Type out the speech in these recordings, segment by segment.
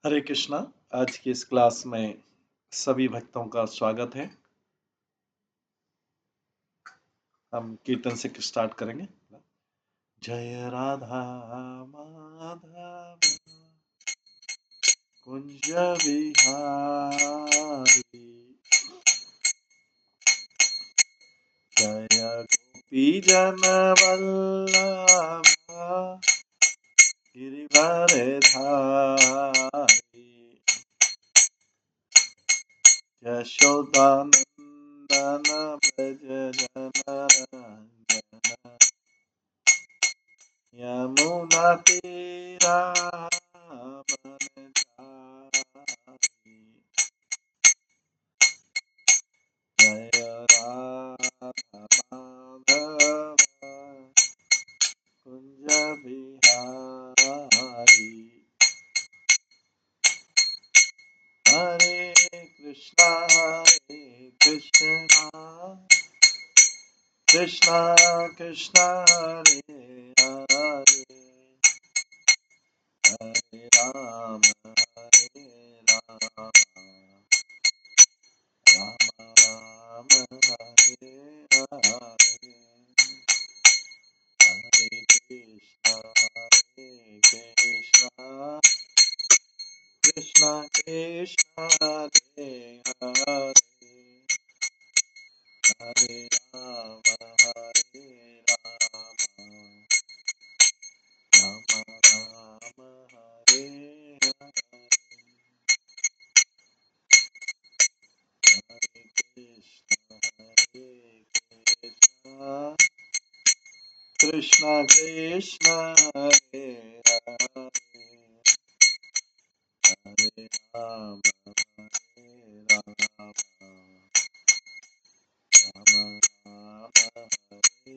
हरे कृष्णा। आज की इस क्लास में सभी भक्तों का स्वागत है। हम कीर्तन से स्टार्ट करेंगे। जय राधा माधव कुंज बिहारी, जय गोपी जन वल्लभ गिरिवर धारी, यशोदानंदन ब्रज जनरंजन, यमुना तीरा बनचारी, जय राधा माधव कुंज बिहारी। हरे कृष्णा कृष्णा कृष्णा हरे हरे, हरे राम राम राम हरे हरे, हरे कृष्णा कृष्णा कृष्णा हरे हरे, हरे राम राम राम हरे हरे, हरे कृष्णा कृष्णा हरे हरे, हरे Ram Ram Ram Hare Hare.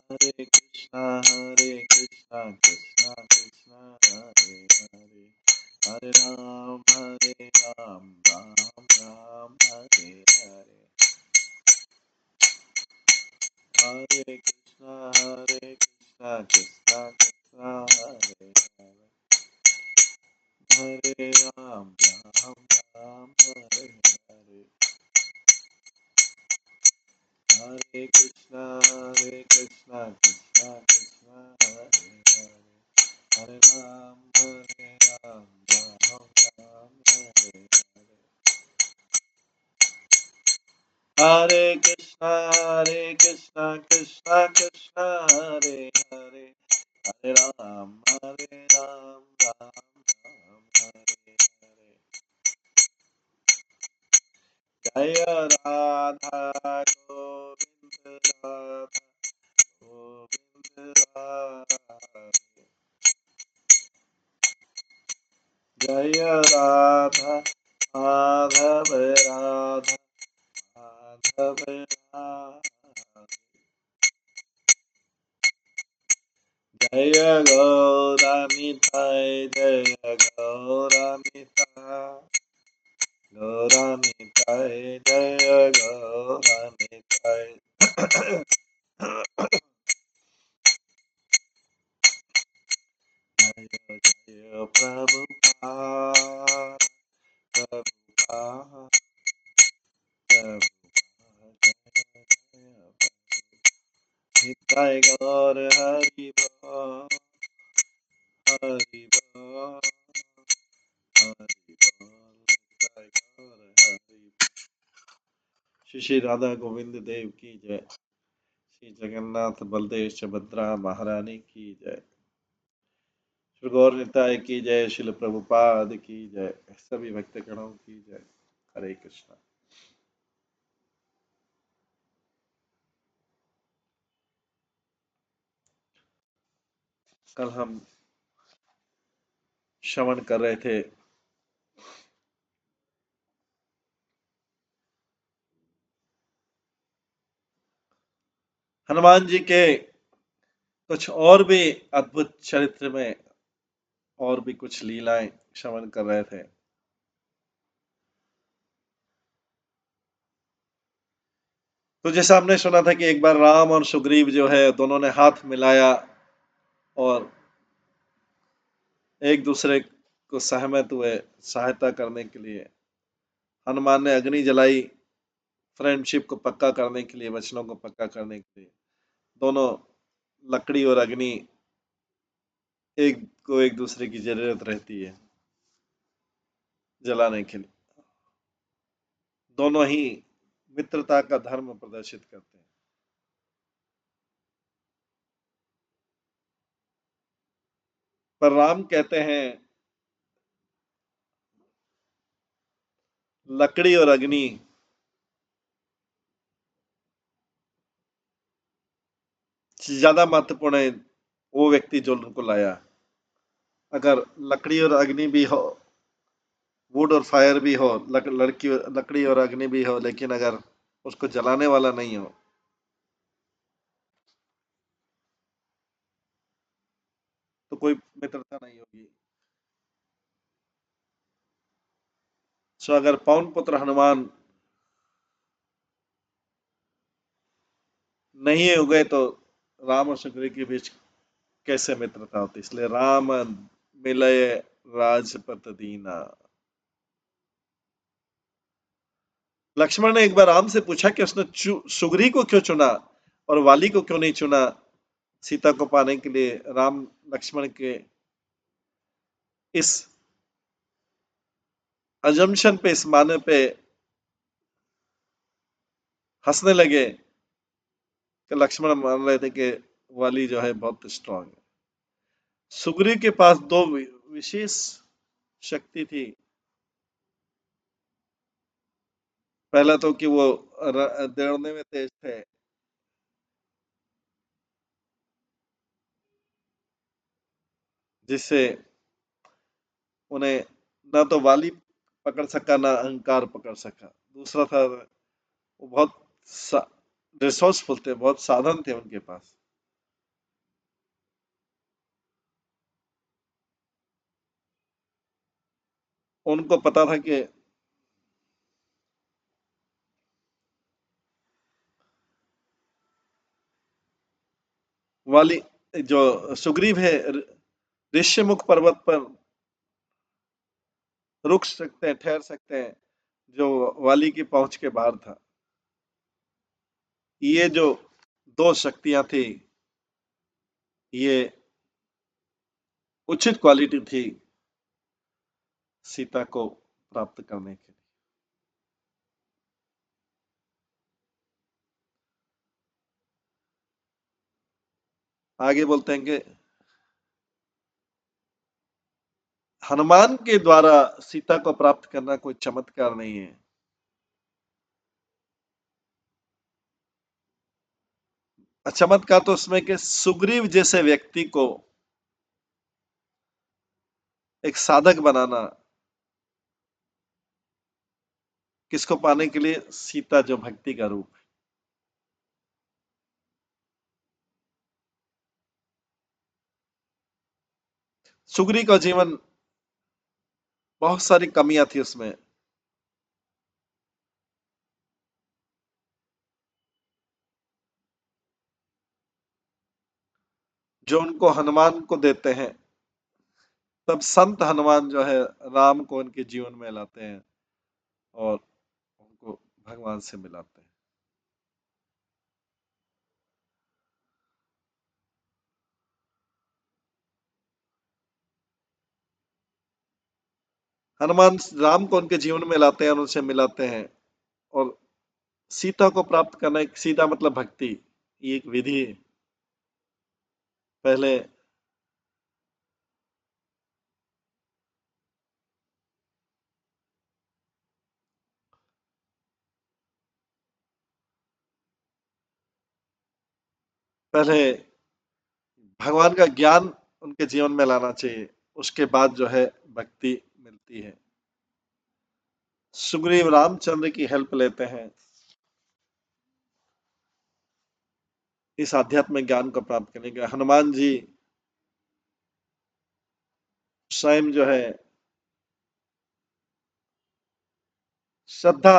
Hare Krishna, Krishna Krishna, Hare Hare, Hare Ram, Ram Ram, Hare Hare. Hare Krishna, Krishna Krishna, Hare Hare, Hare Ram, Ram Hare Hare. Hare Krishna, Krishna Krishna, Hare Hare, Hare Ram, Ram Ram, Hare Hare. Hare Krishna, Krishna Krishna, Hare Hare, Hare Ram, Ram Hare Hare. Jaya Radha Govinda Radha Govinda Radha, Jaya Radha Madhav Radha Madhav Radha, Jaya Gaura Nitai, Jaya Gaura Nitai, Gaura Nitai, Jaya Gaura Nitai. Jaya Jaya Prabhupada, Prabhupada, Nitai Gaur Hari Bol, Hari Bol, Hari Bol, Nitai Gaur Hari Bol। Shri Shri Radha Govind Dev की जय, श्री जगन्नाथ बलदेव सुभद्रा महारानी की जय, श्री गौर निताय की जय, श्रील प्रभुपाद की जय, सभी भक्तगणों की जय। हरे कृष्णा। कल हम श्रवण कर रहे थे हनुमान जी के कुछ और भी अद्भुत चरित्र में, और भी कुछ लीलाएं श्रवण कर रहे थे। तो जैसा हमने सुना था कि एक बार राम और सुग्रीव जो है दोनों ने हाथ मिलाया और एक दूसरे को सहमत हुए सहायता करने के लिए। हनुमान ने अग्नि जलाई फ्रेंडशिप को पक्का करने के लिए, वचनों को पक्का करने के लिए। दोनों लकड़ी और अग्नि एक दूसरे की जरूरत रहती है जलाने के लिए। दोनों ही मित्रता का धर्म प्रदर्शित करते हैं। पर राम कहते हैं लकड़ी और अग्नि ज्यादा महत्वपूर्ण है वो व्यक्ति जो उनको लाया। अगर लकड़ी और अग्नि भी हो, वुड और फायर भी हो, लकड़ी और अग्नि भी हो, लेकिन अगर उसको जलाने वाला नहीं हो तो कोई मित्रता नहीं होगी। सो अगर पवन पुत्र हनुमान नहीं हो गए तो राम और सुग्रीव के बीच कैसे मित्रता होती। इसलिए राम मिलय राजपत दीना। लक्ष्मण ने एक बार राम से पूछा कि उसने सुग्रीव को क्यों चुना और वाली को क्यों नहीं चुना सीता को पाने के लिए। राम लक्ष्मण के इस अजम्पशन पे, इस माने पे हंसने लगे कि लक्ष्मण मान रहे थे कि वाली जो है बहुत स्ट्रांग है। सुग्रीव के पास दो विशेष शक्ति थी। पहला तो कि वो दौड़ने में तेज थे, जिससे उन्हें ना तो वाली पकड़ सका ना अहंकार पकड़ सका। दूसरा था वो बहुत रिसोर्सफुल थे, बहुत साधन थे उनके पास। उनको पता था कि वाली जो सुग्रीव है ऋष्यमुख पर्वत पर रुक सकते हैं, ठहर सकते हैं, जो वाली की पहुंच के बाहर था। ये जो दो शक्तियां थी, ये उचित क्वालिटी थी सीता को प्राप्त करने के लिए। आगे बोलते हैं कि हनुमान के द्वारा सीता को प्राप्त करना कोई चमत्कार नहीं है। चमत्कार तो उसमें कि सुग्रीव जैसे व्यक्ति को एक साधक बनाना, किसको पाने के लिए, सीता जो भक्ति का रूप है। सुग्रीव का जीवन बहुत सारी कमियां थी उसमें। जो उनको हनुमान को देते हैं, तब संत हनुमान जो है राम को उनके जीवन में लाते हैं और उनको भगवान से मिलाते हैं। हनुमान राम को उनके जीवन में लाते हैं और उनसे मिलाते हैं। और सीता को प्राप्त करना, एक सीता मतलब भक्ति, ये एक विधि है। पहले पहले भगवान का ज्ञान उनके जीवन में लाना चाहिए, उसके बाद जो है भक्ति मिलती है। सुग्रीव रामचंद्र की हेल्प लेते हैं इस आध्यात्मिक ज्ञान को प्राप्त करने के। हनुमान जी स्वयं जो है श्रद्धा,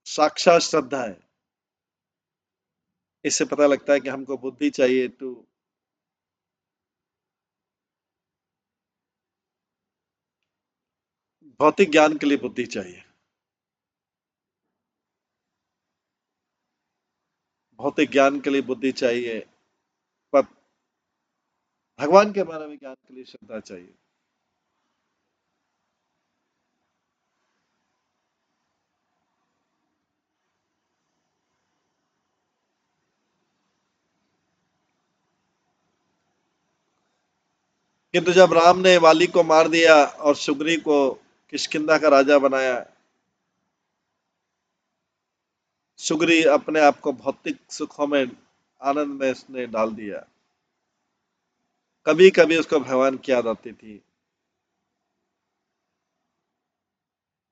साक्षात श्रद्धा है। इससे पता लगता है कि हमको बुद्धि चाहिए टू भौतिक ज्ञान के लिए बुद्धि चाहिए, भौतिक ज्ञान के लिए बुद्धि चाहिए, पर भगवान के बारे में ज्ञान के लिए श्रद्धा चाहिए। किंतु जब राम ने वाली को मार दिया और सुग्रीव को किष्किंधा का राजा बनाया, सुग्रीव अपने आप को भौतिक सुखों में, आनंद में उसने डाल दिया। कभी कभी उसको भगवान की याद आती थी,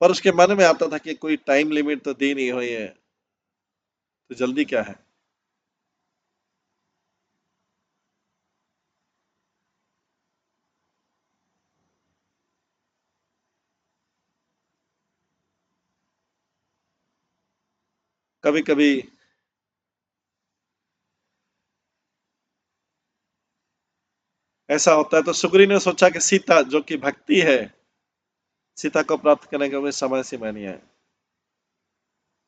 पर उसके मन में आता था कि कोई टाइम लिमिट तो दी नहीं हुई है, तो जल्दी क्या है। कभी कभी ऐसा होता है। तो सुग्रीव ने सोचा कि सीता जो कि भक्ति है, सीता को प्राप्त करने का कोई समय सीमा नहीं है,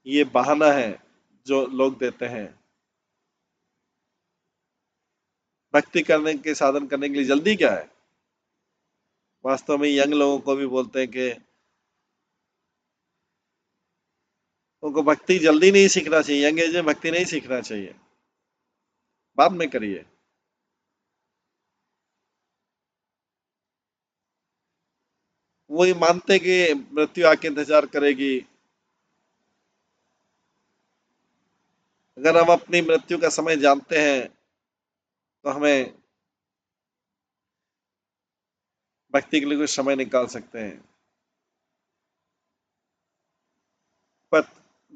ये बहाना है जो लोग देते हैं। भक्ति करने के साधन करने के लिए जल्दी क्या है। वास्तव में यंग लोगों को भी बोलते हैं कि उनको भक्ति जल्दी नहीं सीखना चाहिए, यंग एज में भक्ति नहीं सीखना चाहिए, बाद में करिए। वो ये मानते कि मृत्यु आके इंतजार करेगी। अगर हम अपनी मृत्यु का समय जानते हैं तो हमें भक्ति के लिए कुछ समय निकाल सकते हैं। पर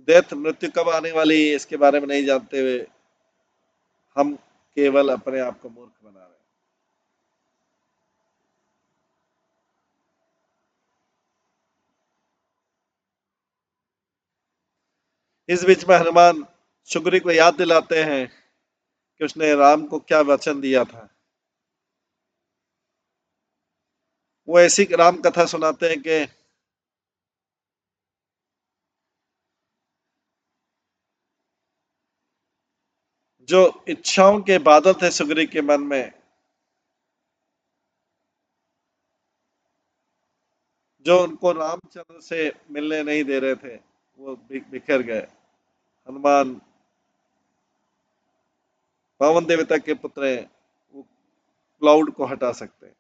डेथ, मृत्यु कब आने वाली है इसके बारे में नहीं जानते हुए हम केवल अपने आप को मूर्ख बना रहे हैं। इस बीच में हनुमान सुग्रीव को याद दिलाते हैं कि उसने राम को क्या वचन दिया था। वो ऐसी राम कथा सुनाते हैं कि जो इच्छाओं के बादल थे सुग्रीव के मन में, जो उनको रामचंद्र से मिलने नहीं दे रहे थे, वो बिखर गए। हनुमान पवन देवता के पुत्र हैं, वो क्लाउड को हटा सकते हैं।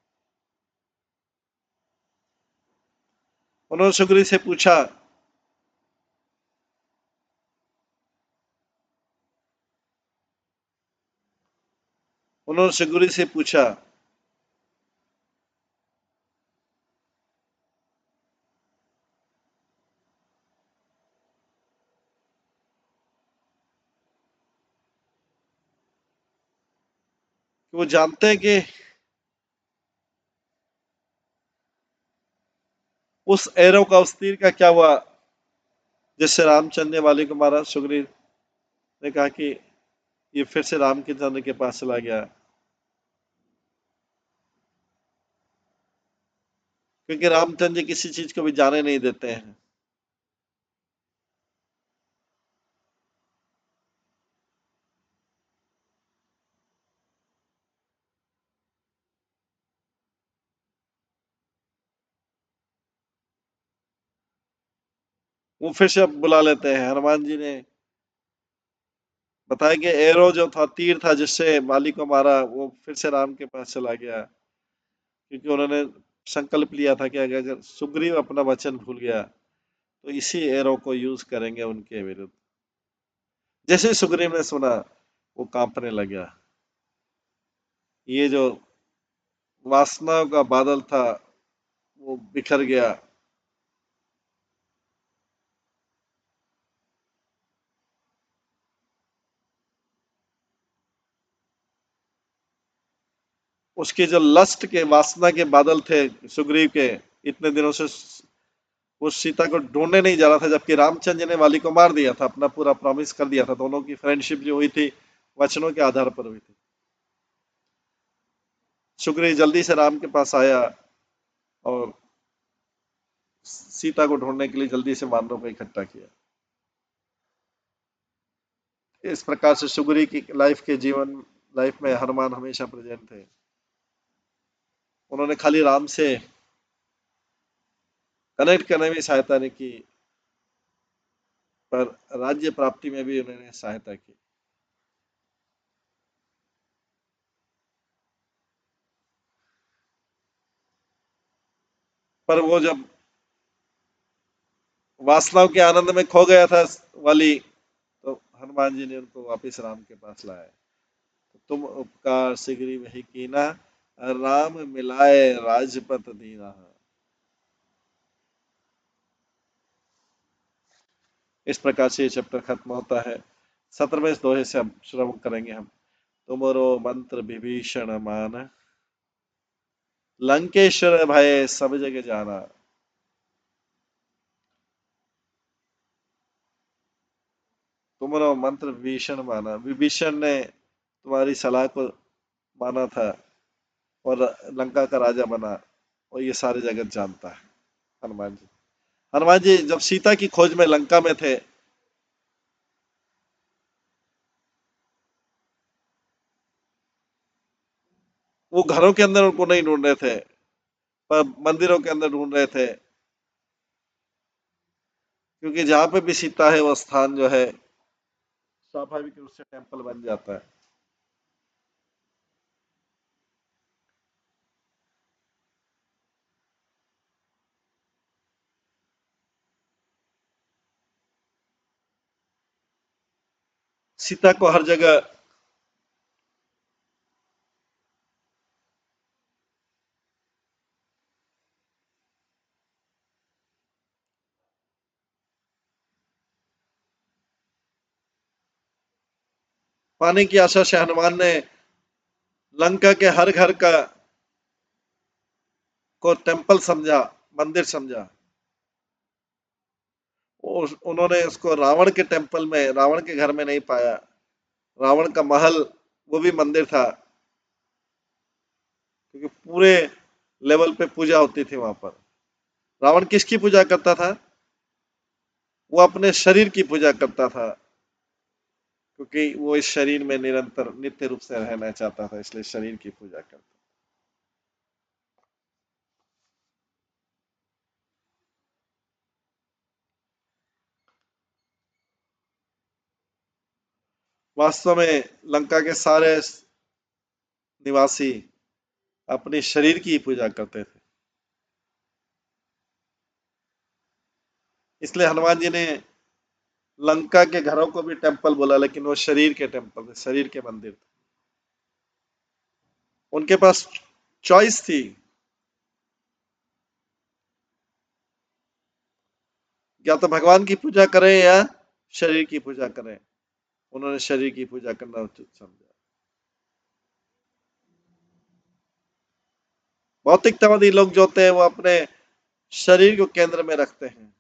उन्होंने सुग्रीव से पूछा, उन्होंने सुग्रीव से पूछा कि वो जानते हैं कि उस एरो का, उस तीर का क्या हुआ जिससे रामचंद्र ने वाली को मारा। सुग्रीव ने कहा कि ये फिर से राम के चंद्र के पास चला गया, क्योंकि रामचंद्र जी किसी चीज को भी जाने नहीं देते हैं। वो फिर से अब बुला लेते हैं। हनुमान जी ने बताया कि एरो जो था, तीर था जिससे वाली को मारा, वो फिर से राम के पास चला गया, क्योंकि उन्होंने संकल्प लिया था कि अगर सुग्रीव अपना वचन भूल गया तो इसी एरो को यूज करेंगे उनके विरुद्ध। जैसे ही सुग्रीव ने सुना, वो कांपने लगा। ये जो वासनाओं का बादल था वो बिखर गया। उसके जो लस्ट के, वासना के बादल थे सुग्रीव के, इतने दिनों से वो सीता को ढूंढने नहीं जा रहा था, जबकि रामचंद्र ने वाली को मार दिया था, अपना पूरा प्रॉमिस कर दिया था। दोनों की फ्रेंडशिप जो हुई थी वचनों के आधार पर हुई थी। सुग्रीव जल्दी से राम के पास आया और सीता को ढूंढने के लिए जल्दी से वानरों को इकट्ठा किया। इस प्रकार से सुग्रीव की लाइफ में हनुमान हमेशा प्रेजेंट थे। उन्होंने खाली राम से कनेक्ट करने में सहायता नहीं की, पर राज्य प्राप्ति में भी उन्होंने सहायता की। पर वो जब वासनाओं के आनंद में खो गया था वाली, तो हनुमान जी ने उनको वापस राम के पास लाया। तो तुम उपकार शीघ्र वही कीना, राम मिलाए राजपत दीना। इस प्रकार से ये चैप्टर खत्म होता है। 17वें दोहे से अब श्रवण करेंगे हम। तुमरो मंत्र विभीषण मान, लंकेश्वर भय सब जग जाना। तुमरो मंत्र विभीषण माना, विभीषण ने तुम्हारी सलाह को माना था और लंका का राजा बना, और ये सारे जगत जानता है। हनुमान जी, हनुमान जी जब सीता की खोज में लंका में थे, वो घरों के अंदर उनको नहीं ढूंढ रहे थे, पर मंदिरों के अंदर ढूंढ रहे थे, क्योंकि जहां पे भी सीता है वो स्थान जो है स्वाभाविक रूप से टेम्पल बन जाता है। सीता को हर जगह पाने की आशा से हनुमान ने लंका के हर घर का को टेम्पल समझा, मंदिर समझा। उन्होंने उसको रावण के टेम्पल में, रावण के घर में नहीं पाया। रावण का महल वो भी मंदिर था, क्योंकि पूरे लेवल पे पूजा होती थी वहां पर। रावण किसकी पूजा करता था? वो अपने शरीर की पूजा करता था, क्योंकि वो इस शरीर में निरंतर नित्य रूप से रहना चाहता था, इसलिए शरीर की पूजा करता। वास्तव में लंका के सारे निवासी अपने शरीर की पूजा करते थे। इसलिए हनुमान जी ने लंका के घरों को भी टेम्पल बोला, लेकिन वो शरीर के टेम्पल थे, शरीर के मंदिर थे। उनके पास चॉइस थी, या तो भगवान की पूजा करें या शरीर की पूजा करें। उन्होंने शरीर की पूजा करना उचित समझा। भौतिकतावादी लोग जो होते हैं वो अपने शरीर को केंद्र में रखते हैं।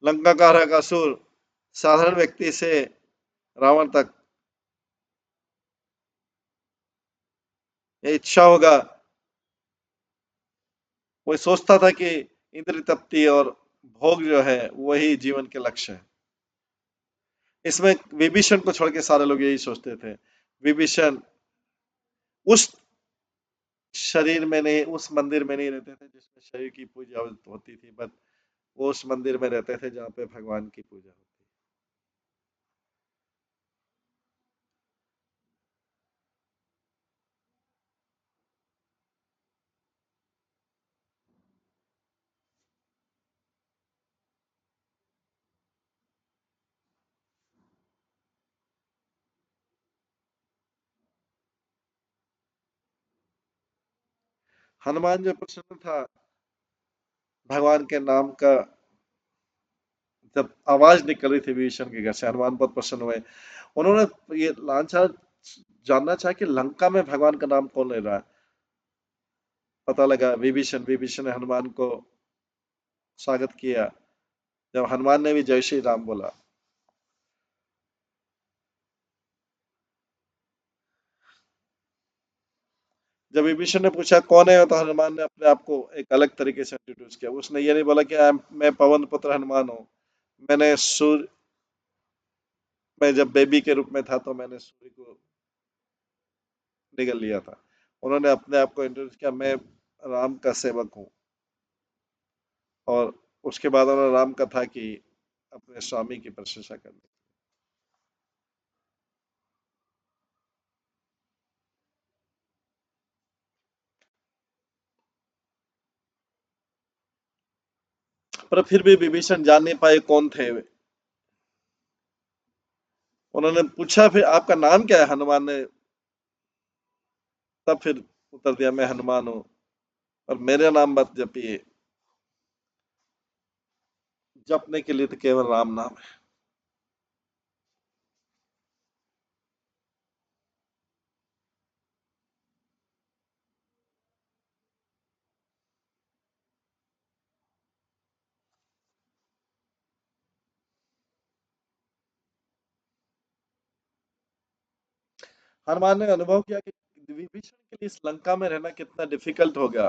लंका का असुर साधारण व्यक्ति से रावण तक ये इच्छा होगा, वो सोचता था कि इंद्र तृप्ति और भोग जो है वही जीवन के लक्ष्य है। इसमें विभीषण को छोड़ के सारे लोग यही सोचते थे। विभीषण उस शरीर में नहीं, उस मंदिर में नहीं रहते थे जिसमें शरीर की पूजा होती थी, बट वो उस मंदिर में रहते थे जहाँ पे भगवान की पूजा होती। हनुमान जो प्रसन्न था भगवान के नाम का, जब आवाज निकल रही थी विभीषण के घर से, हनुमान बहुत प्रसन्न हुए। उन्होंने ये लांछा जानना चाहा कि लंका में भगवान का नाम कौन ले रहा है। पता लगा विभीषण। विभीषण ने हनुमान को स्वागत किया। जब हनुमान ने भी जय श्री राम बोला, जब विभीषण ने पूछा कौन है, तो हनुमान ने अपने आप को एक अलग तरीके से इंट्रोड्यूस किया। उसने ये नहीं बोला कि मैं पवन पुत्र हनुमान हूँ, मैंने सूर्य, मैं जब बेबी के रूप में था तो मैंने सूर्य को निगल लिया था। उन्होंने अपने आप को इंट्रोड्यूस किया, मैं राम का सेवक हूँ। और उसके बाद उन्होंने राम कथा की, अपने स्वामी की प्रशंसा करनी। पर फिर भी विभीषण जान नहीं पाए कौन थे वे। उन्होंने पूछा फिर आपका नाम क्या है, हनुमान ने तब फिर उत्तर दिया, मैं हनुमान हूँ, और मेरा नाम मत जपिए, जपने के लिए तो केवल राम नाम है। हनुमान ने अनुभव किया कि विभीषण के लिए इस लंका में रहना कितना डिफिकल्ट हो गया।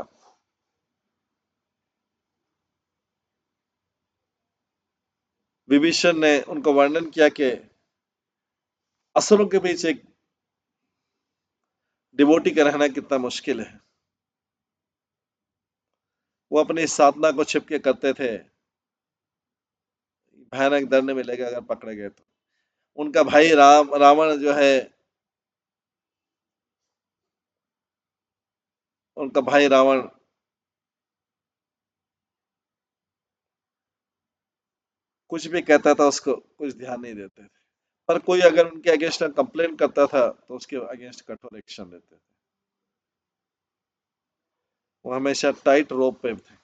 विभीषण ने उनको वर्णन किया कि असुरों के बीच एक डिवोटी का रहना कितना मुश्किल है। वो अपनी साधना को छिपके करते थे, भयानक दंड मिलेगा अगर पकड़े गए तो। उनका भाई रावण जो है, उनका भाई रावण कुछ भी कहता था, उसको कुछ ध्यान नहीं देते थे। पर कोई अगर उनके अगेंस्ट कंप्लेन करता था तो उसके अगेंस्ट कठोर एक्शन लेते थे। वो हमेशा टाइट रोप पे थे।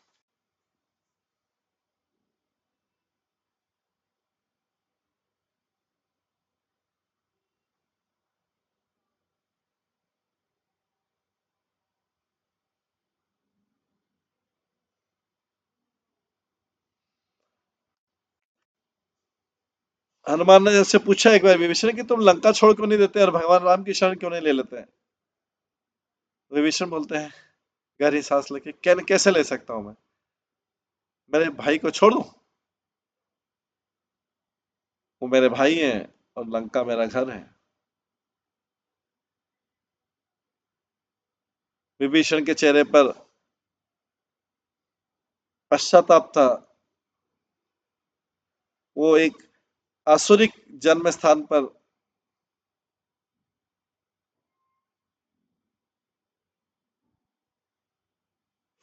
हनुमान ने जैसे पूछा एक बार विभीषण कि तुम लंका छोड़ क्यों नहीं देते और भगवान राम की शरण क्यों नहीं ले लेते हैं। विभीषण बोलते हैं गहरी सांस लेके, कैसे ले सकता हूं मैं, मेरे भाई को छोड़ दूं, वो मेरे भाई हैं और लंका मेरा घर है। विभीषण के चेहरे पर पश्चाताप था। वो एक आसुरिक जन्म स्थान पर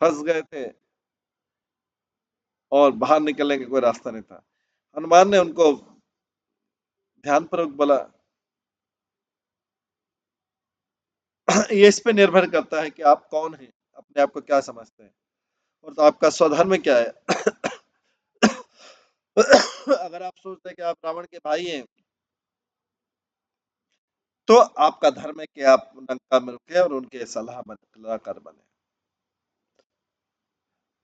फंस गए थे और बाहर निकलने का कोई रास्ता नहीं था। हनुमान ने उनको ध्यानपूर्वक बोला, ये इस पे निर्भर करता है कि आप कौन हैं, अपने आप को क्या समझते हैं, और तो आपका स्वधर्म क्या है। अगर आप सोचते हैं कि आप रावण के भाई हैं, तो आपका धर्म है कि आप लंका में रुके और उनके सलाहकार बने।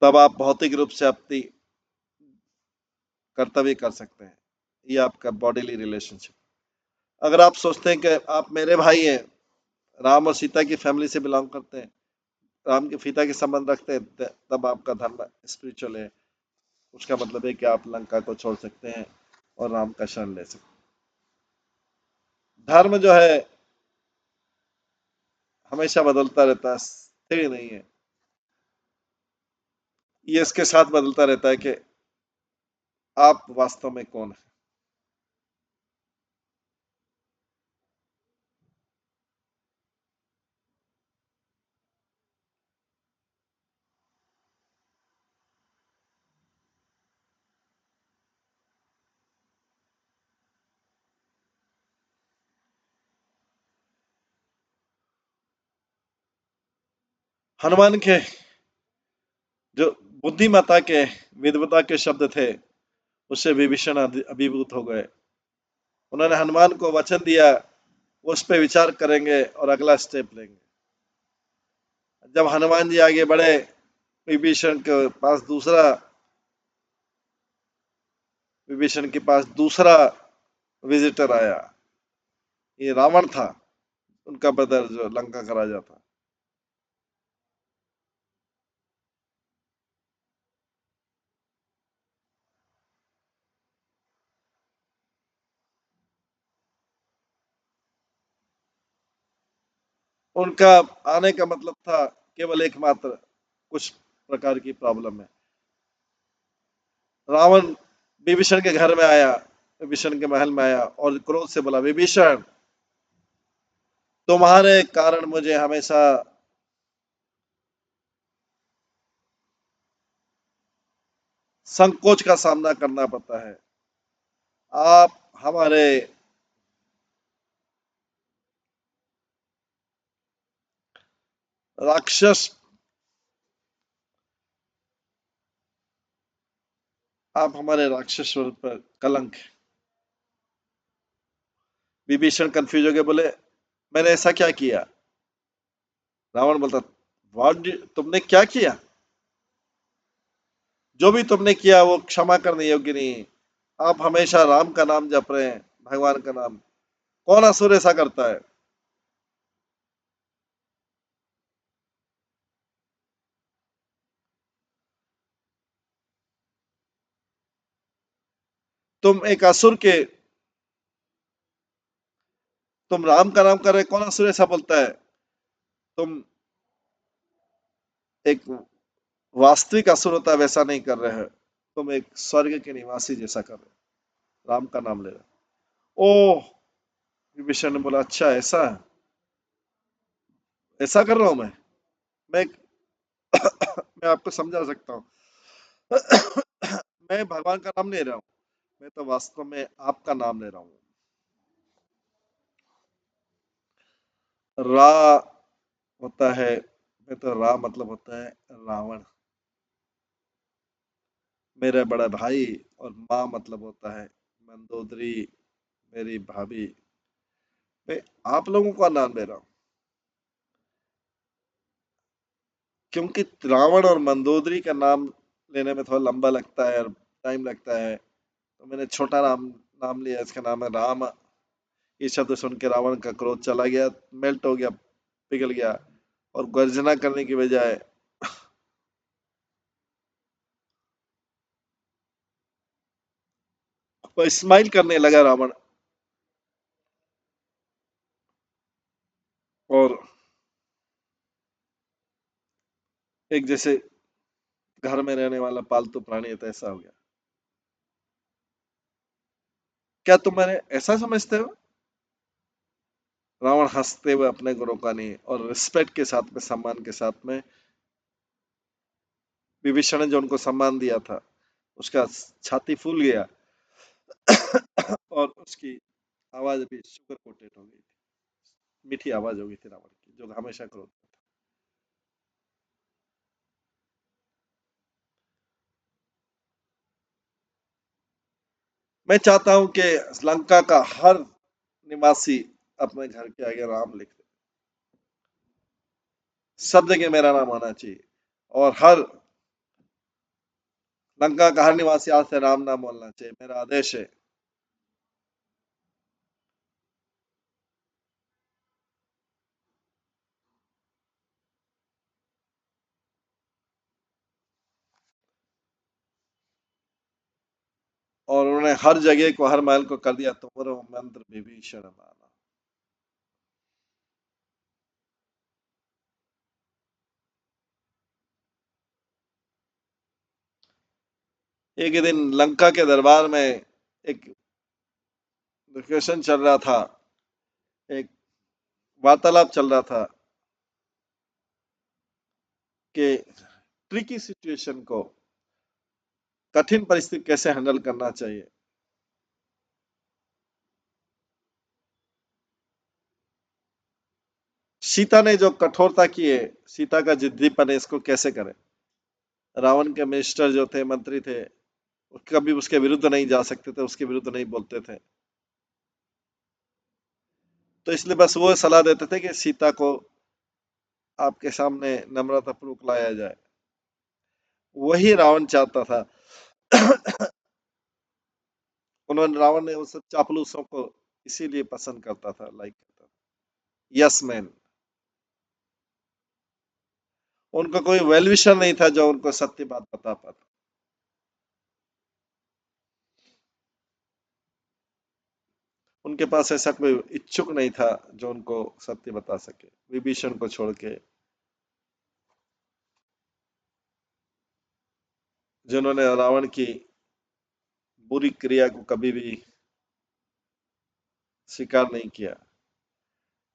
तब आप भौतिक रूप से अपनी कर्तव्य कर सकते हैं। ये आपका बॉडीली रिलेशनशिप। अगर आप सोचते हैं कि आप मेरे भाई हैं, राम और सीता की फैमिली से बिलोंग करते हैं, राम के पिता के संबंध रखते हैं, तब आपका धर्म स्पिरिचुअल है। उसका मतलब है कि आप लंका को छोड़ सकते हैं और राम का शरण ले सकते हैं। धर्म जो है हमेशा बदलता रहता है, स्थिर नहीं है। ये इसके साथ बदलता रहता है कि आप वास्तव में कौन है। हनुमान के जो बुद्धिमत्ता के, विद्वता के शब्द थे, उससे विभीषण अभिभूत हो गए। उन्होंने हनुमान को वचन दिया, उस पर विचार करेंगे और अगला स्टेप लेंगे। जब हनुमान जी आगे बढ़े, विभीषण के पास दूसरा विभीषण के पास दूसरा विजिटर आया। ये रावण था, उनका ब्रदर जो लंका का राजा था। उनका आने का मतलब था केवल एकमात्र, कुछ प्रकार की प्रॉब्लम है। रावण विभीषण के घर में आया, विभीषण के महल में आया और क्रोध से बोला, विभीषण, तुम्हारे कारण मुझे हमेशा संकोच का सामना करना पड़ता है। आप हमारे राक्षस, आप हमारे राक्षस स्वरूप पर कलंक है। विभीषण कंफ्यूज हो गए, बोले, मैंने ऐसा क्या किया? रावण बोलता, व्हाट, तुमने क्या किया? जो भी तुमने किया वो क्षमा करने योग्य नहीं। आप हमेशा राम का नाम जप रहे हैं, भगवान का नाम। कौन असुर ऐसा करता है? तुम एक असुर के, तुम राम का नाम कर रहे, कौन असुर ऐसा बोलता है? तुम एक वास्तविक असुर होता है वैसा नहीं कर रहे हो, तुम एक स्वर्ग के निवासी जैसा कर रहे हो, राम का नाम ले रहे हो। ओह, विभीषण ने बोला, अच्छा ऐसा है, ऐसा कर रहा हूं मैं मैं आपको समझा सकता हूँ। मैं भगवान का नाम ले रहा हूँ, मैं तो वास्तव में आपका नाम ले रहा हूँ। रा होता है, मैं तो रा मतलब होता है रावण, मेरा बड़ा भाई। और माँ मतलब होता है मंदोदरी, मेरी भाभी। मैं आप लोगों का नाम ले रहा हूँ क्योंकि रावण और मंदोदरी का नाम लेने में थोड़ा लंबा लगता है और टाइम लगता है, तो मैंने छोटा नाम नाम लिया, इसका नाम है राम। ये शब्द सुन के रावण का क्रोध चला गया, मेल्ट हो गया, पिघल गया, और गर्जना करने की बजाय वो स्माइल करने लगा रावण। और एक जैसे घर में रहने वाला पालतू प्राणी है, तो ऐसा हो गया। क्या तुम मैंने ऐसा समझते हो? रावण हंसते हुए अपने को रोका नहीं और रिस्पेक्ट के साथ में, सम्मान के साथ में, विभीषण ने जो उनको सम्मान दिया था उसका छाती फूल गया और उसकी आवाज भी शुगर कोटेड हो गई थी, मीठी आवाज हो गई थी रावण की, जो हमेशा क्रोध में था। मैं चाहता हूं कि लंका का हर निवासी अपने घर के आगे राम लिख दे, सब जगह मेरा नाम आना चाहिए, और हर लंका का हर निवासी आज से राम नाम बोलना चाहिए, मेरा आदेश है। और उन्होंने हर जगह को, हर महल को कर दिया, तुम्हारा मंत्र विभीषण माना। एक दिन लंका के दरबार में एक डिस्कशन चल रहा था, एक वार्तालाप चल रहा था कि ट्रिकी सिचुएशन को, कठिन परिस्थिति कैसे हैंडल करना चाहिए। सीता ने जो कठोरता की है, सीता का जिद्दीपन है, इसको कैसे करें? रावण के मिनिस्टर जो थे, मंत्री थे, कभी उसके विरुद्ध नहीं जा सकते थे, उसके विरुद्ध नहीं बोलते थे। तो इसलिए बस वो सलाह देते थे कि सीता को आपके सामने नम्रतापूर्वक लाया जाए। वही रावण चाहता था। उन्होंने, रावण ने उस चापलूसों को इसीलिए पसंद करता था, लाइक करता था, यस मैन। उनका कोई वेल विशर नहीं था जो उनको सत्य बात बता पाता। उनके पास ऐसा कोई इच्छुक नहीं था जो उनको सत्य बता सके, विभीषण को छोड़ के, जिन्होंने रावण की बुरी क्रिया को कभी भी स्वीकार नहीं किया।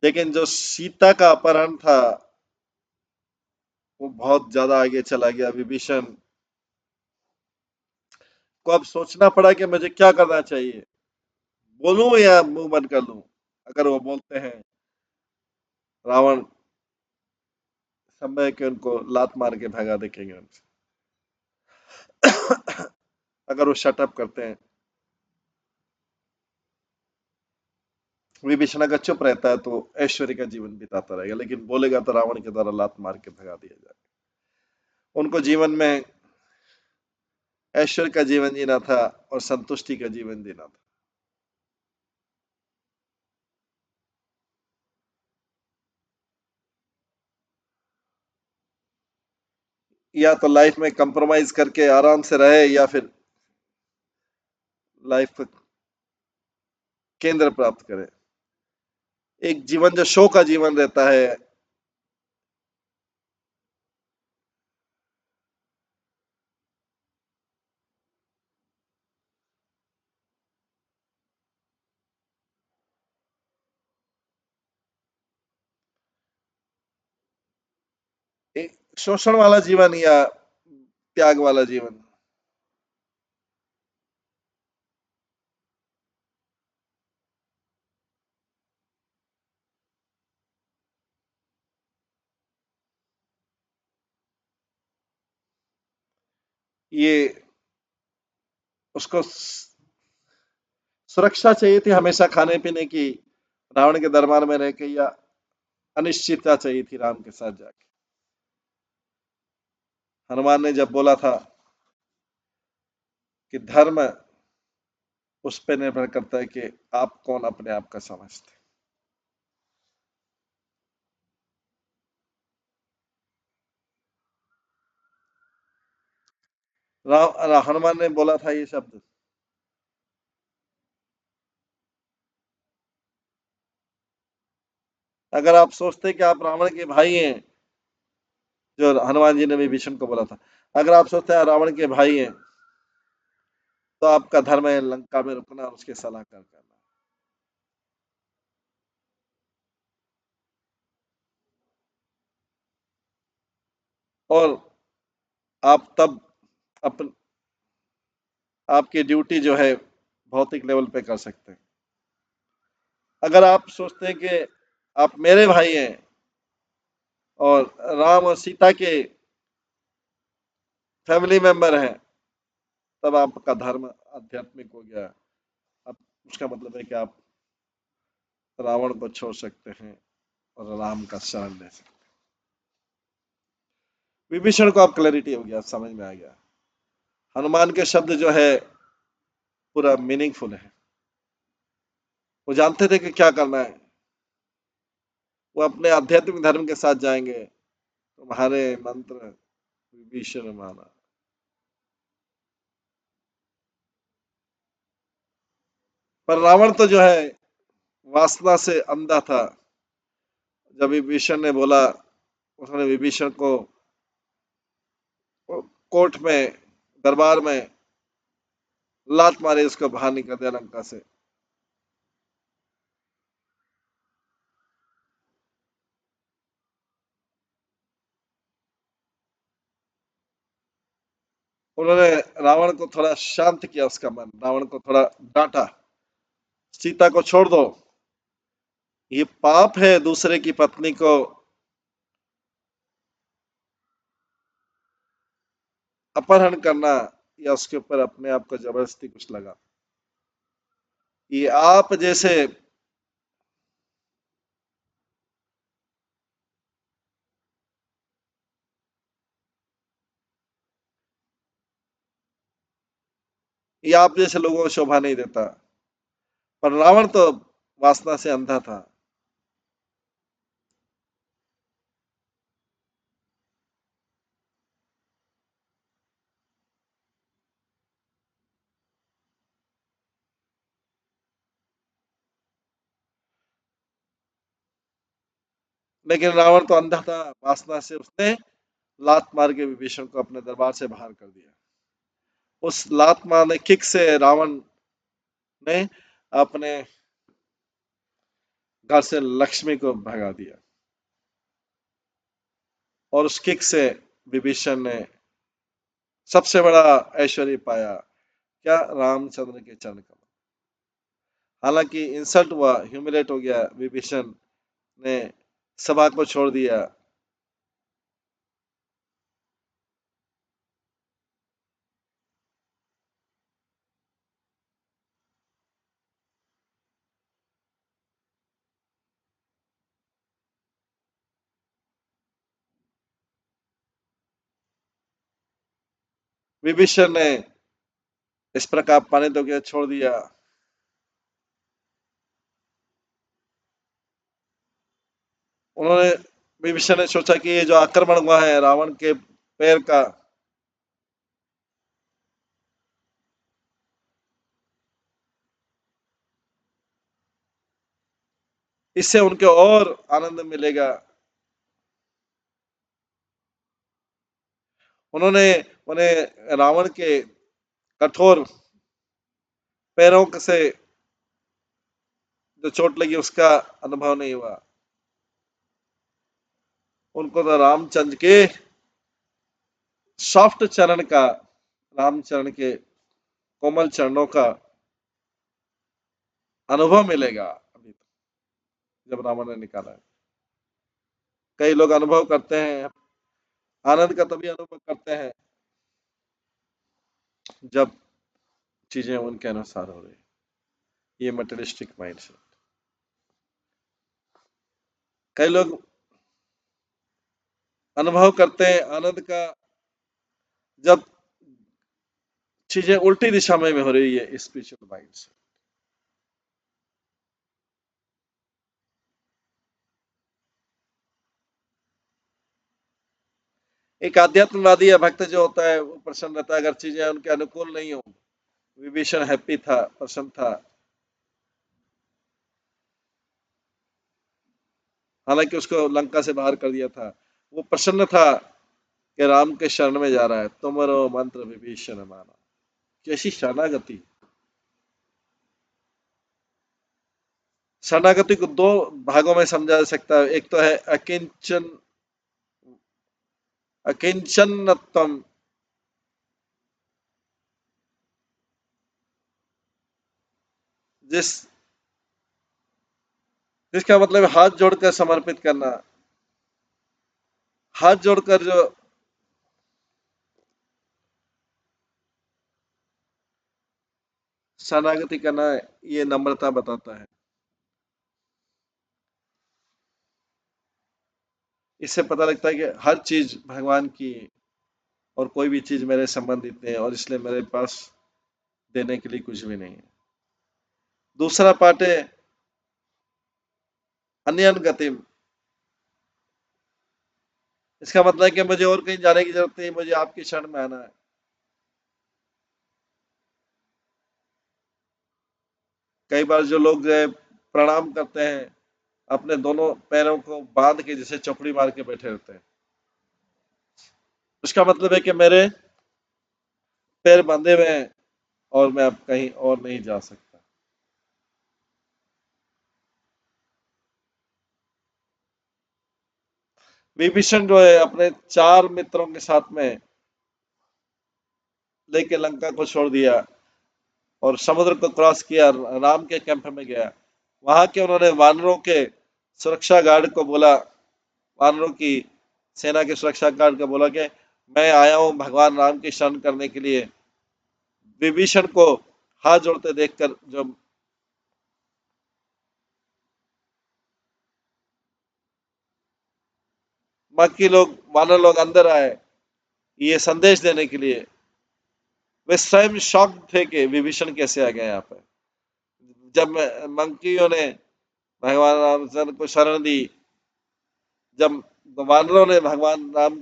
लेकिन जो सीता का अपहरण था, वो बहुत ज्यादा आगे चला गया। विभीषण को अब सोचना पड़ा कि मुझे क्या करना चाहिए, बोलूं या मुंह बंद कर लूं। अगर वो बोलते हैं, रावण समय के उनको लात मार के भगा देंगे उनसे। अगर वो शटअप करते हैं, विभीषण अगर चुप रहता है तो ऐश्वर्य का जीवन बिताता रहेगा, लेकिन बोलेगा तो रावण के द्वारा लात मार के भगा दिया जाएगा। उनको जीवन में ऐश्वर्य का जीवन जीना था और संतुष्टि का जीवन जीना था। या तो लाइफ में कंप्रोमाइज करके आराम से रहे, या फिर लाइफ को केंद्र प्राप्त करे। एक जीवन जो शो का जीवन रहता है, एक शोषण वाला जीवन या त्याग वाला जीवन। ये उसको सुरक्षा चाहिए थी हमेशा खाने पीने की, रावण के दरबार में रह के, या अनिश्चितता चाहिए थी राम के साथ जाके। हनुमान ने जब बोला था कि धर्म उस पर निर्भर करता है कि आप कौन अपने आप का समझते हैं। हनुमान ने बोला था ये शब्द। अगर आप सोचते हैं कि आप रावण के भाई हैं, जो हनुमान जी ने विभीषण को बोला था, अगर आप सोचते हैं रावण के भाई हैं, तो आपका धर्म है लंका में रुकना और उसके सलाहकार करना। और आप तब अपन आपकी ड्यूटी जो है भौतिक लेवल पे कर सकते हैं। अगर आप सोचते हैं कि आप मेरे भाई हैं और राम और सीता के फैमिली मेंबर हैं, तब आपका धर्म आध्यात्मिक हो गया। अब उसका मतलब है कि आप रावण को छोड़ सकते हैं और राम का शरण ले सकते हैं। विभीषण को अब क्लैरिटी हो गया, समझ में आ गया। हनुमान के शब्द जो है पूरा मीनिंगफुल है। वो जानते थे कि क्या करना है। वो अपने आध्यात्मिक धर्म के साथ जाएंगे। तुम्हारे मंत्र विभीषण माना। पर रावण तो जो है वासना से अंधा था। जब विभीषण ने बोला, उसने विभीषण को कोर्ट में, दरबार में लात मारे, उसको बाहर निकल दिया लंका से। उन्होंने रावण को थोड़ा शांत किया, उसका मन, रावण को थोड़ा डांटा, सीता को छोड़ दो। ये पाप है दूसरे की पत्नी को अपहरण करना, या उसके ऊपर अपने आप को जबरदस्ती कुछ लगा। ये आप जैसे, ये आप जैसे लोगों को शोभा नहीं देता। पर रावण तो वासना से अंधा था। लेकिन रावण तो अंधा था, वासना से उसने लात मार के विभीषण को अपने दरबार से बाहर कर दिया। उस लात मारने किक से रावण ने अपने घर से लक्ष्मी को भगा दिया, और उस किक से विभीषण ने सबसे बड़ा ऐश्वर्य पाया, क्या, रामचंद्र के चरण कमल। हालांकि इंसल्ट हुआ, ह्यूमिलेट हो गया, विभीषण ने सभा को छोड़ दिया। विभीषण ने इस प्रकार पानी तो क्या छोड़ दिया। उन्होंने विभीषण ने सोचा कि ये जो आक्रमण हुआ है रावण के पैर का, इससे उनके और आनंद मिलेगा। उन्होंने उन्हें रावण के कठोर पैरों से जो चोट लगी उसका अनुभव नहीं हुआ। उनको तो रामचंद्र के सॉफ्ट चरण का, रामचरण के कोमल चरणों का अनुभव मिलेगा अभी, जब रावण ने निकाला है। कई लोग अनुभव करते हैं, आनंद का तभी अनुभव करते हैं जब चीजें उनके अनुसार हो रही। ये मटेरियलिस्टिक माइंड से कई लोग अनुभव करते हैं आनंद का जब चीजें उल्टी दिशा में हो रही है, स्पिरिचुअल माइंड से। एक आध्यात्मवादी या भक्त जो होता है वो प्रसन्न रहता है अगर चीजें उनके अनुकूल नहीं हो। विभीषण हैप्पी था, प्रसन्न था। हालांकि उसको लंका से बाहर कर दिया था, वो प्रसन्न था कि राम के शरण में जा रहा है। तुमरो मंत्र विभीषण माना। कैसी शरणागति। शरणागति को दो भागों में समझा जा सकता है। एक तो है अकिंचन, अकिंचनत्वम, जिस जिसका मतलब हाथ जोड़कर समर्पित करना। हाथ जोड़कर जो शरणागति करना है, ये नम्रता बताता है। इससे पता लगता है कि हर चीज भगवान की और कोई भी चीज मेरे संबंधित नहीं है, और इसलिए मेरे पास देने के लिए कुछ भी नहीं है। दूसरा पार्ट है अन्यन गतिम। इसका मतलब है कि मुझे और कहीं जाने की जरूरत नहीं, मुझे आपकी शरण में आना है। कई बार जो लोग जो है प्रणाम करते हैं, अपने दोनों पैरों को बांध के जैसे चौकड़ी मार के बैठे रहते हैं, उसका मतलब है कि मेरे पैर बांधे हुए हैं और मैं अब कहीं और नहीं जा सकता। विभीषण जो है अपने चार मित्रों के साथ में लेके लंका को छोड़ दिया और समुद्र को क्रॉस किया, राम के कैंप में गया। वहां के उन्होंने वानरों के सुरक्षा गार्ड को बोला, वानरों की सेना के सुरक्षा गार्ड को बोला कि मैं आया हूं भगवान राम की शरण करने के लिए। विभीषण को हाथ जोड़ते देखकर जो बाकी लोग, वानर लोग अंदर आए ये संदेश देने के लिए, वे स्वयं शॉक थे कि विभीषण कैसे आ गए यहाँ पर। जब मंकियों ने भगवान रामचंद्र को शरण दी, जब वानरों ने भगवान राम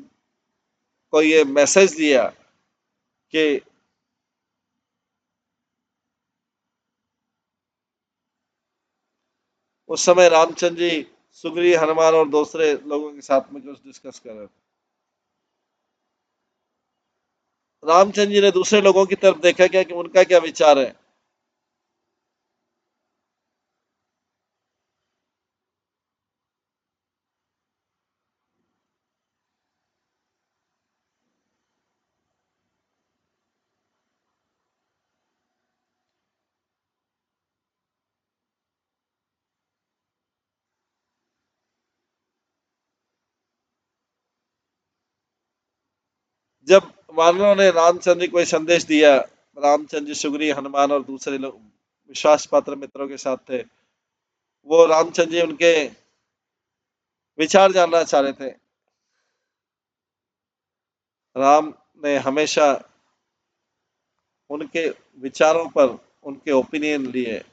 को ये मैसेज दिया कि उस समय रामचंद्र जी सुग्रीव हनुमान और दूसरे लोगों के साथ में कुछ डिस्कस कर रहे थे। रामचंद्र जी ने दूसरे लोगों की तरफ देखा क्या कि उनका क्या विचार है। जब वानरों ने रामचंद्र जी को ये संदेश दिया, रामचंद्र जी सुग्रीव हनुमान और दूसरे लोग विश्वास पात्र मित्रों के साथ थे, वो रामचंद्र जी उनके विचार जानना चाह रहे थे। राम ने हमेशा उनके विचारों पर उनके ओपिनियन लिए।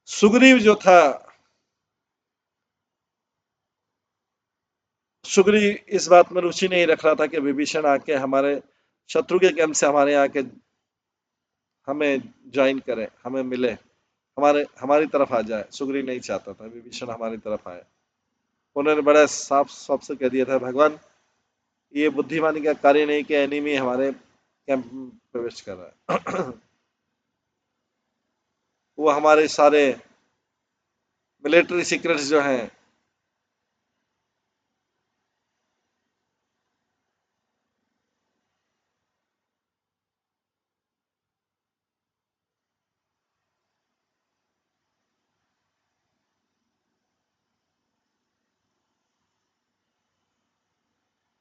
सुग्रीव जो था, सुग्रीव इस बात में रुचि नहीं रख रहा था कि विभीषण आके हमारे शत्रु के कैंप से हमारे यहाँ के हमें ज्वाइन करे, हमें मिले, हमारे हमारी तरफ आ जाए। सुग्रीव नहीं चाहता था विभीषण हमारी तरफ आए। उन्होंने बड़ा साफ साफ से कह दिया था, भगवान ये बुद्धिमानी का कार्य नहीं कि एनिमी हमारे कैंप में प्रवेश कर रहा है। वो हमारे सारे मिलिट्री सीक्रेट्स जो हैं,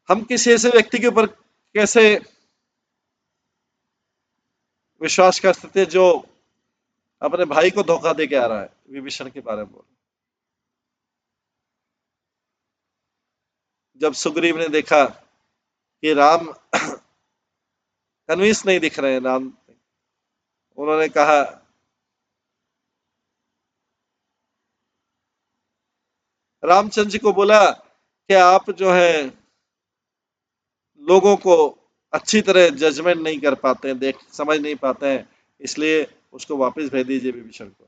हम किसी ऐसे व्यक्ति के ऊपर कैसे विश्वास कर सकते हैं जो अपने भाई को धोखा दे के आ रहा है। विभीषण के बारे में बोल, जब सुग्रीव ने देखा कि राम कन्विंस नहीं दिख रहे हैं राम, उन्होंने कहा, रामचंद्र जी को बोला कि आप जो है लोगों को अच्छी तरह जजमेंट नहीं कर पाते हैं, देख समझ नहीं पाते हैं, इसलिए उसको वापस भेज दीजिए विभीषण को।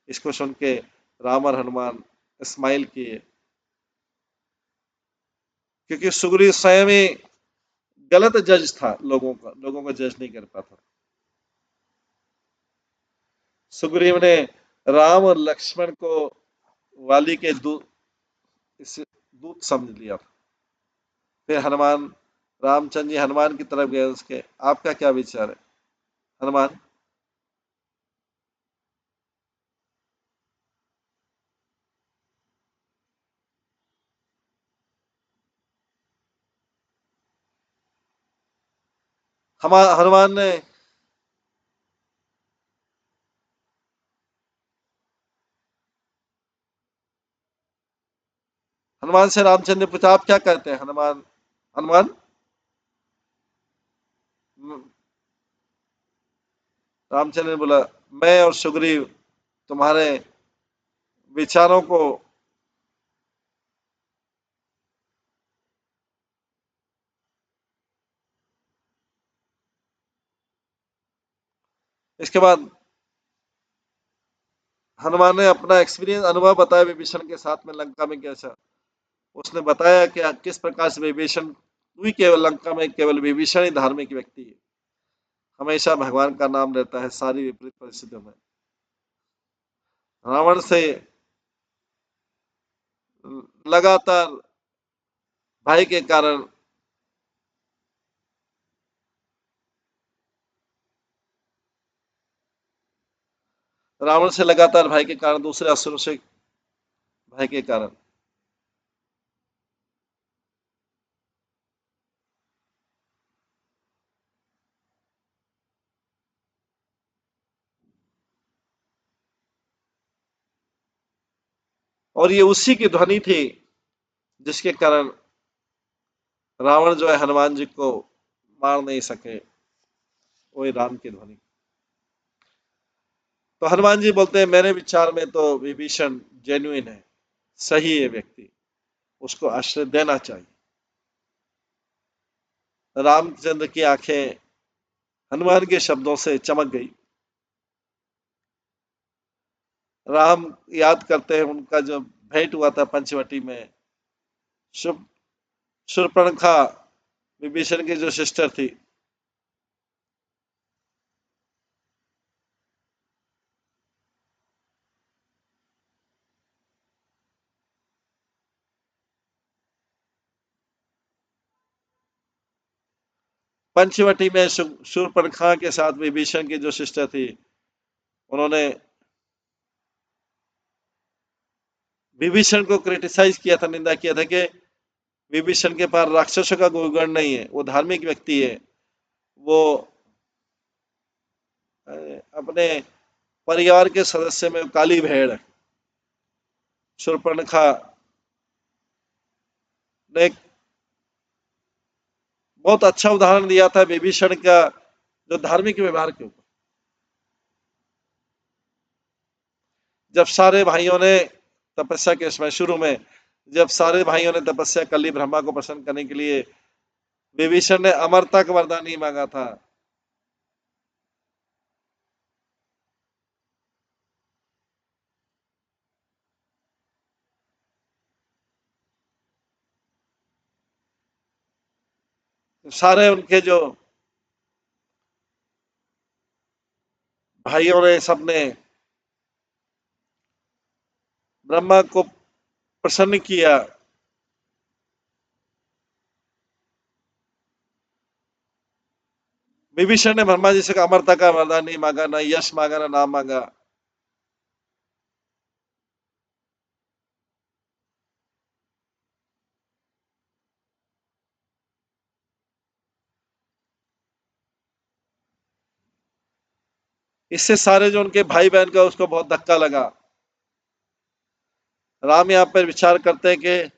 इसको सुन के राम और हनुमान स्माइल किए, क्योंकि सुग्रीव स्वयं ही गलत जज था, लोगों को जज नहीं कर पाता। सुग्रीव ने राम और लक्ष्मण को वाली के दूत समझ लिया था। फिर हनुमान, रामचंद्र जी हनुमान की तरफ गए, उसके आपका क्या विचार है हनुमान। हनुमान ने हनुमान से रामचंद्र ने पूछा, आप क्या कहते हैं हनुमान। हनुमान, रामचंद्र ने बोला, मैं और सुग्रीव तुम्हारे विचारों को, इसके बाद हनुमान ने अपना एक्सपीरियंस अनुभव बताया विभीषण के साथ में लंका में कैसा। उसने बताया कि किस प्रकार से विभीषण, कोई केवल लंका में केवल विभीषण ही धार्मिक व्यक्ति है, हमेशा भगवान का नाम रहता है सारी विपरीत परिस्थितियों में। रावण से लगातार भाई के कारण रावण से लगातार भय के कारण, दूसरे असुरों से भय के कारण। और ये उसी की ध्वनि थी जिसके कारण रावण जो है हनुमान जी को मार नहीं सके, वही राम की ध्वनि। तो हनुमान जी बोलते हैं मेरे विचार में तो विभीषण जेन्युइन है, सही है व्यक्ति, उसको आश्रय देना चाहिए। रामचंद्र की आंखें हनुमान के शब्दों से चमक गई। राम याद करते हैं उनका जो भेंट हुआ था पंचवटी में, शुभ शूर्पणखा विभीषण की जो सिस्टर थी। पंचवटी में शूर्पणखा के साथ विभीषण की जो सिस्टर थी, उन्होंने विभीषण को क्रिटिसाइज किया था, निंदा किया था कि विभीषण के पास राक्षसों का कोई गुण नहीं है, वो धार्मिक व्यक्ति है, वो अपने परिवार के सदस्य में काली भेड़ है। शूर्पणखा ने एक बहुत अच्छा उदाहरण दिया था विभीषण का जो धार्मिक व्यवहार के ऊपर। जब सारे भाइयों ने तपस्या के समय शुरू में, जब सारे भाइयों ने तपस्या कर ली ब्रह्मा को प्रसन्न करने के लिए, विभीषण ने अमरता का वरदान नहीं मांगा था। सारे उनके जो भाइयों ने, सबने ब्रह्मा को प्रसन्न किया। विभीषण ने ब्रह्मा जी से अमरता का वरदान नहीं मांगा, ना यश मांगा, ना नाम मांगा। इससे सारे जो उनके भाई बहन का उसको बहुत धक्का लगा। राम यहाँ पर विचार करते हैं कि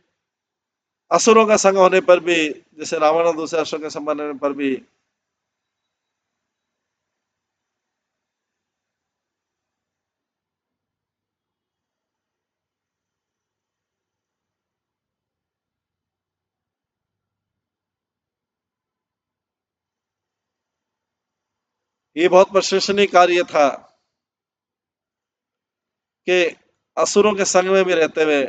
असुरों का संग होने पर भी, जैसे रावण और दूसरे असुरों के संबंध होने पर भी, ये बहुत प्रशंसनीय कार्य था कि असुरों के संग में भी रहते हुए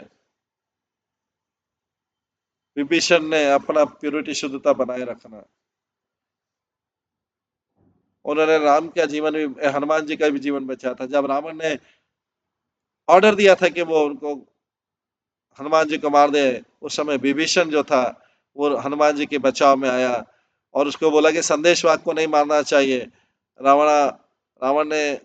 विभीषण ने अपना प्योरिटी, शुद्धता बनाए रखना। उन्होंने राम का जीवन भी, हनुमान जी का भी जीवन बचाया था। जब रावण ने ऑर्डर दिया था कि वो उनको, हनुमान जी को मार दे, उस समय विभीषण जो था वो हनुमान जी के बचाव में आया और उसको बोला कि संदेश वाहक को नहीं मारना चाहिए। रावण रावण ने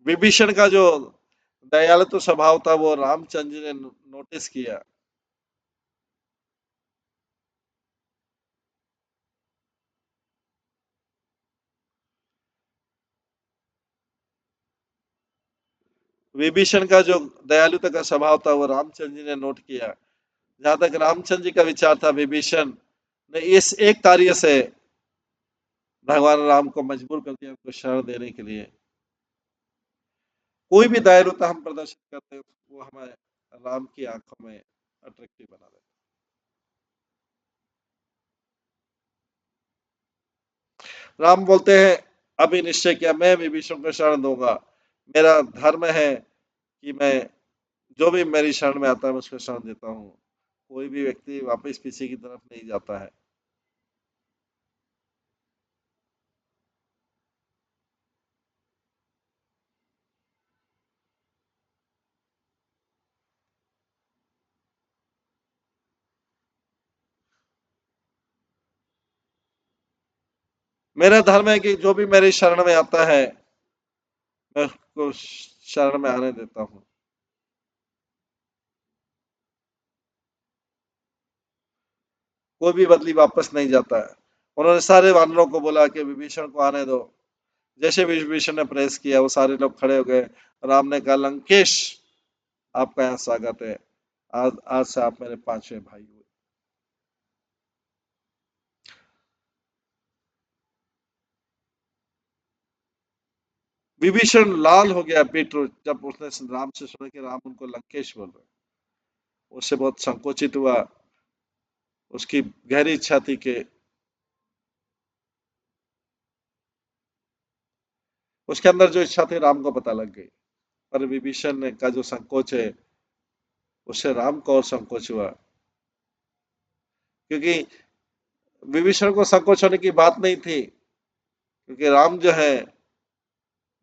विभीषण का जो दयालु स्वभाव था वो रामचंद्र जी ने नोटिस किया। विभीषण का जो दयालुता का स्वभाव था वो रामचंद्र जी ने नोट किया। जहां तक रामचंद्र जी का विचार था, विभीषण ने इस एक कार्य से भगवान राम को मजबूर कर दिया उनको शरण देने के लिए। कोई भी दयालुता हम प्रदर्शित करते हैं वो हमें राम की आंखों में अट्रैक्टिव बना देता है। राम बोलते हैं अभी निश्चय किया, मैं विभीषण को शरण दूंगा। मेरा धर्म है कि मैं जो भी मेरी शरण में आता है मैं उसको शरण देता हूँ। कोई भी व्यक्ति वापस पीछे की तरफ नहीं जाता है। मेरा धर्म है कि जो भी मेरी शरण में आता है मैं उसको शरण में आने देता हूँ। कोई भी बदली वापस नहीं जाता है। उन्होंने सारे वानरों को बोला कि विभीषण को आने दो। जैसे विभीषण ने प्रेस किया वो सारे लोग खड़े हो गए। राम ने कहा, लंकेश आपका यहाँ स्वागत है। आज आज से आप मेरे पांचवें भाई हुए। विभीषण लाल हो गया पीठ जब उसने राम से सुना कि राम उनको लंकेश बोल रहे। उससे बहुत संकोचित हुआ। उसकी गहरी इच्छा थी कि उसके अंदर जो इच्छा थी राम को पता लग गई। पर विभीषण ने का जो संकोच है उससे राम को और संकोच हुआ। क्योंकि विभीषण को संकोच होने की बात नहीं थी, क्योंकि राम जो है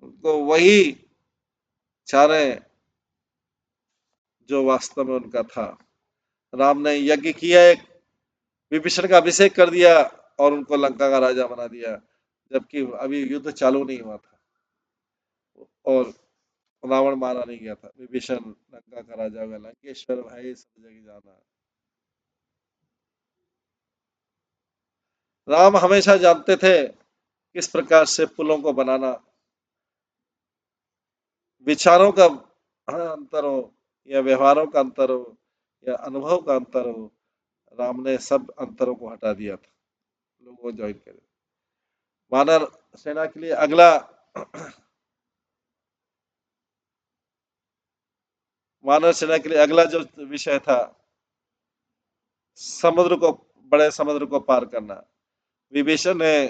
उनको वही चाह रहे हैं जो वास्तव में उनका था। राम ने यज्ञ किया, एक विभीषण का अभिषेक कर दिया और उनको लंका का राजा बना दिया, जबकि अभी युद्ध चालू नहीं हुआ था और रावण मारा नहीं गया था। विभीषण लंका का राजा हुआ। लंकेश्वर भाई सब जगह जाना। राम हमेशा जानते थे किस प्रकार से पुलों को बनाना। विचारों का अंतर हो या व्यवहारों का अंतर हो या अनुभव का अंतर हो, राम ने सब अंतरों को हटा दिया था। लोगों को ज्वाइन करे। वानर सेना के लिए अगला वानर सेना के लिए अगला जो विषय था, समुद्र को बड़े समुद्र को पार करना। विभीषण ने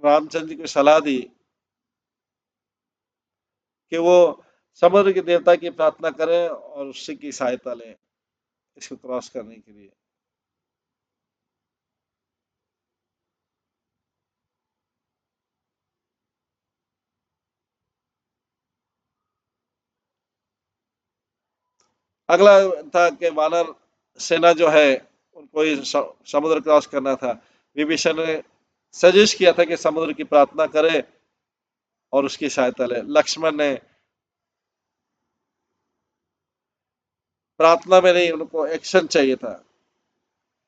रामचंद्र जी को सलाह दी कि वो समुद्र के देवता की प्रार्थना करें और उसी की सहायता लें इसको क्रॉस करने के लिए। अगला था कि वानर सेना जो है उनको ही समुद्र क्रॉस करना था। विभीषण ने सजेस्ट किया था कि समुद्र की प्रार्थना करे और उसकी सहायता ले। लक्ष्मण ने प्रार्थना में नहीं, उनको एक्शन चाहिए था।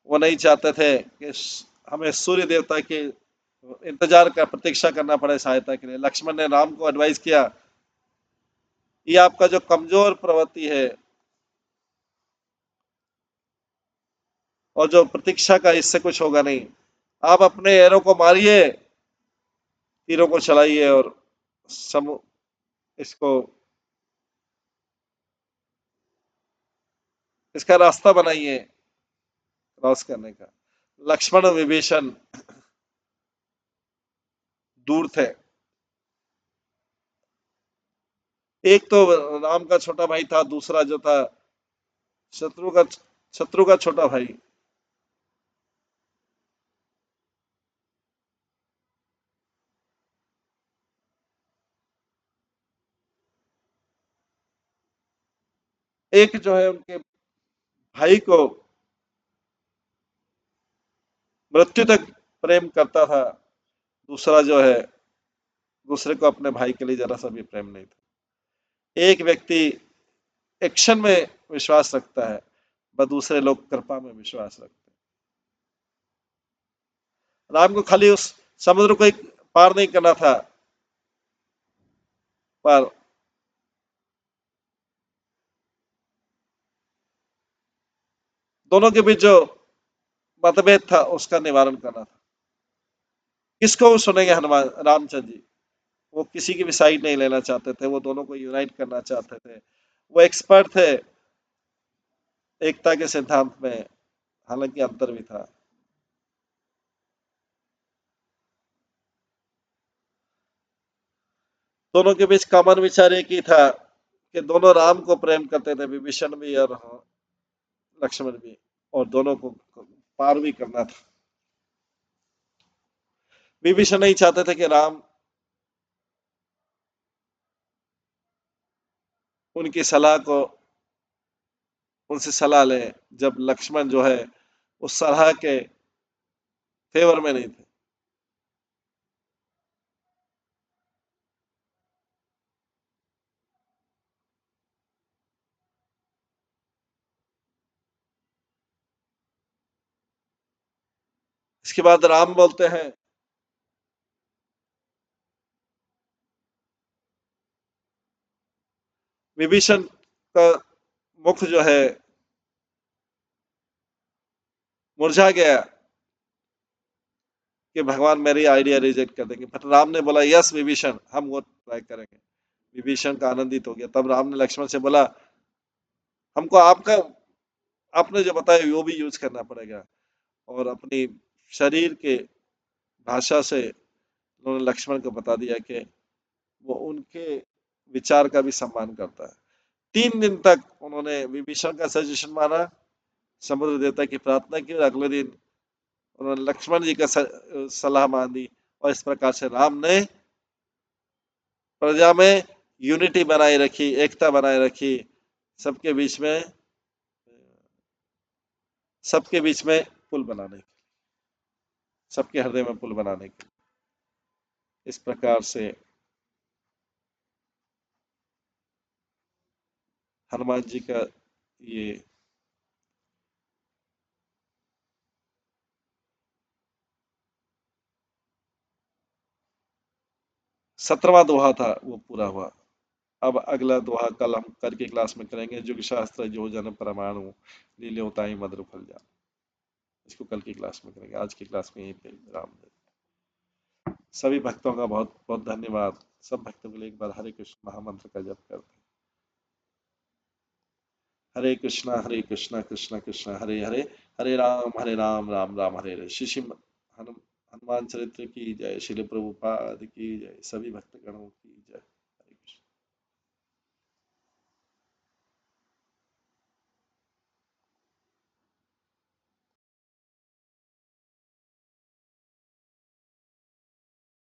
वो नहीं चाहते थे कि हमें सूर्य देवता के इंतजार का प्रतीक्षा करना पड़े सहायता के लिए। लक्ष्मण ने राम को एडवाइस किया, ये आपका जो कमजोर प्रवृत्ति है और जो प्रतीक्षा का, इससे कुछ होगा नहीं। आप अपने एरो को मारिए, तीरों को चलाइए और समूह इसको इसका रास्ता बनाइए क्रॉस करने का। लक्ष्मण और विभीषण दूर थे। एक तो राम का छोटा भाई था, दूसरा जो था शत्रु का शत्रु का छोटा भाई। एक जो है उनके भाई को मृत्यु तक प्रेम करता था, दूसरा जो है दूसरे को अपने भाई के लिए जरा सा भी प्रेम नहीं था। एक व्यक्ति एक्शन में विश्वास रखता है, व दूसरे लोग कृपा में विश्वास रखते हैं। राम को खाली उस समुद्र को एक पार नहीं करना था, पर दोनों के बीच जो मतभेद था उसका निवारण करना था। किसको वो सुनेंगे? हनुमान रामचंद्र जी। वो किसी की भी साइड नहीं लेना चाहते थे, वो दोनों को यूनाइट करना चाहते थे। वो एक्सपर्ट थे एकता के सिद्धांत में, हालांकि अंतर भी था। दोनों के बीच कॉमन विचार एक ही था कि दोनों राम को प्रेम करते थे, विभीषण भी और लक्ष्मण भी, और दोनों को पार भी करना था। विभीषण नहीं चाहते थे कि राम उनकी सलाह को उनसे सलाह ले, जब लक्ष्मण जो है उस सलाह के फेवर में नहीं थे। इसके बाद राम बोलते हैं, विभीषण का मुख जो है मुरझा गया कि भगवान मेरी आइडिया रिजेक्ट कर देंगे, पर राम ने बोला यस विभीषण, हम वो ट्राई करेंगे। विभीषण का आनंदित हो गया। तब राम ने लक्ष्मण से बोला हमको आपका, आपने जो बताया वो भी यूज करना पड़ेगा। और अपनी शरीर के भाषा से उन्होंने लक्ष्मण को बता दिया कि वो उनके विचार का भी सम्मान करता है। 3 दिन तक उन्होंने विभीषण का सजेशन माना, समुद्र देवता की प्रार्थना की, और अगले दिन उन्होंने लक्ष्मण जी का सलाह मान दी। और इस प्रकार से राम ने प्रजा में यूनिटी बनाए रखी, एकता बनाए रखी, सबके बीच में सबके बीच में पुल बनाने, सबके हृदय में पुल बनाने की। इस प्रकार से हनुमान जी का ये 17वां दोहा था, वो पूरा हुआ। अब अगला दोहा कल हम कल की क्लास में करेंगे। जुग शास्त्र जो जन परमाणु, लीले उताई मधुर फल जान। इसको कल की क्लास में करेंगे। आज की क्लास में यहीं पे विराम दें। सभी भक्तों का बहुत बहुत धन्यवाद। सब भक्तों के लिए एक बार हरे कृष्ण महामंत्र का जप करते हैं। हरे कृष्णा कृष्णा कृष्णा हरे हरे, हरे राम राम राम हरे हरे। हनुमान चरित्र की जय। श्रील प्रभुपाद की जय। सभी भक्तगणों